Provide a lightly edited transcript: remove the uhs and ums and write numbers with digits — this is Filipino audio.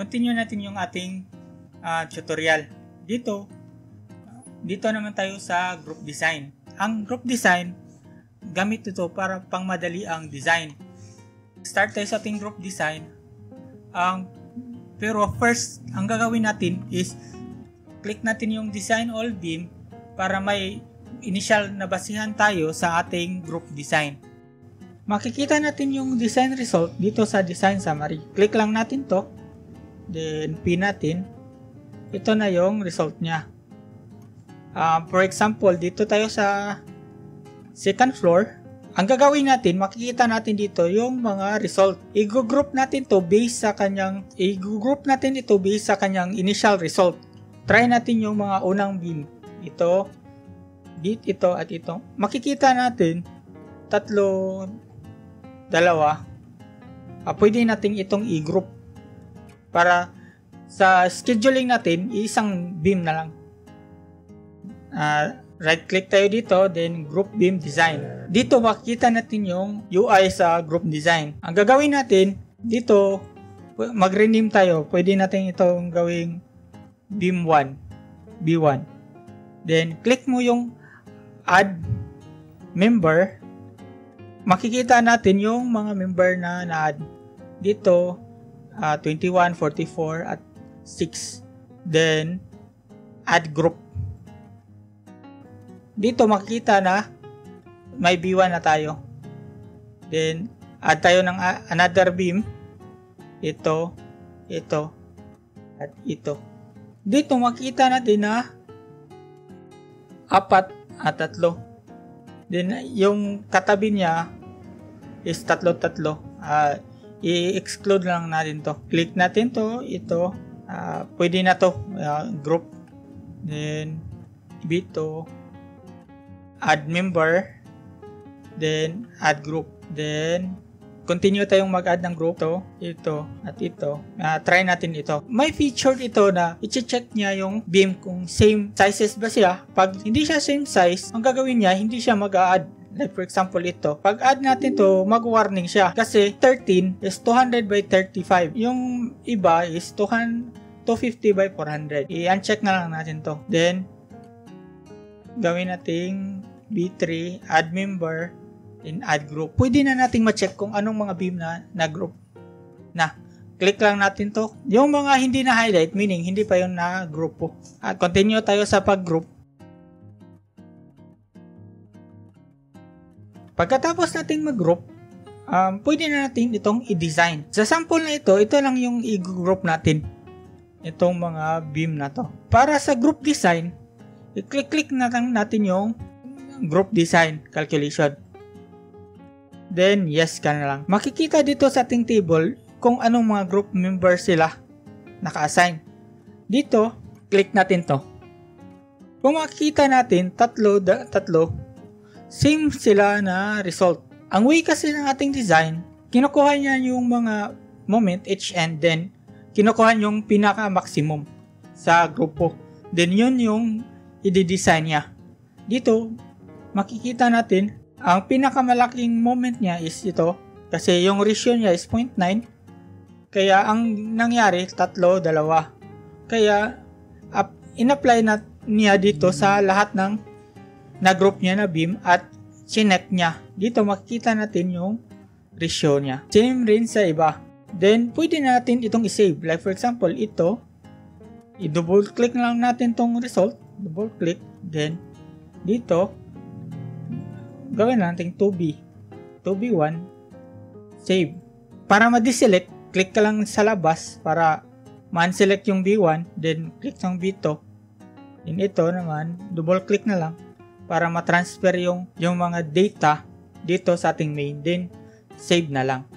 continue natin yung ating tutorial. Dito naman tayo sa group design. Ang group design, gamit ito para pangmadali ang design. Start tayo sa ating group design. Pero first, ang gagawin natin is click natin yung design all beam para may initial na basihan tayo sa ating group design. Makikita natin yung design result dito sa design summary. Click lang natin to, then pin natin. Ito na yung result niya. For example, dito tayo sa second floor. Ang gagawin natin, makikita natin dito yung mga result. I-group natin ito based sa kanyang initial result. Try natin yung mga unang beam. Ito, at ito. Makikita natin dalawa. Pwede natin itong i-group para sa scheduling natin, isang beam na lang. Right click tayo dito, then group beam design. Dito makikita natin yung UI sa group design. Ang gagawin natin dito, mag-rename tayo. Pwede natin itong gawing beam 1, B1. Then click mo yung add member. Makikita natin yung mga member na na-add. Dito 21, 44 at 6. Then add group. Dito makikita na may B1 na tayo. Then add tayo ng another beam. Ito, at ito. Dito makikita natin na 4 at 3. Then yung katabi niya is 3. I-exclude lang natin to. Click natin to, ito. Pwede na to, group. Then B2, add member, then add group. Then continue tayong mag-add ng group. Ito, at ito. Try natin ito. May feature ito na i-check niya yung beam kung same sizes ba siya. Pag hindi siya same size, ang gagawin niya, hindi siya mag-add. Like for example ito. Pag add natin to, mag-warning siya. Kasi 13 is 200 by 35. Yung iba is 250 by 400. I-uncheck na lang natin to. Then gawin nating B3, add member, and add group. Pwede na nating ma-check kung anong mga beam na group na. Click lang natin to. Yung mga hindi na highlight, meaning hindi pa yun na grupo. At continue tayo sa pag-group. Pagkatapos nating mag-group, pwede na natin itong i-design. Sa sample na ito lang yung i-group natin. Itong mga beam na to. Para sa group design, i-click na lang natin yung group design calculation. Then, yes ka na lang. Makikita dito sa ating table kung anong mga group members sila naka-assign. Dito, click natin to. Kung makikita natin, tatlo, same sila na result. Ang way kasi ng ating design, kinukuha niya yung mga moment, each end, then kinukuha yung pinaka-maximum sa grupo. Then yun yung i-design niya. Dito, makikita natin, ang pinakamalaking moment niya is ito. Kasi yung ratio niya is 0.9. Kaya ang nangyari, 3, 2. Kaya, in-apply na niya dito sa lahat ng na-group niya na beam at chinek niya. Dito makikita natin yung ratio niya. Same rin sa iba. Then, pwede natin itong i-save. Like for example, ito, i-double click lang natin tong result. Double click. Then, dito, gawin natin 2B1, save. Para ma-deselect, click ka lang sa labas para ma-unselect yung B1, then click ng B2. Then ito naman, double click na lang para ma-transfer yung mga data dito sa ating main, then save na lang.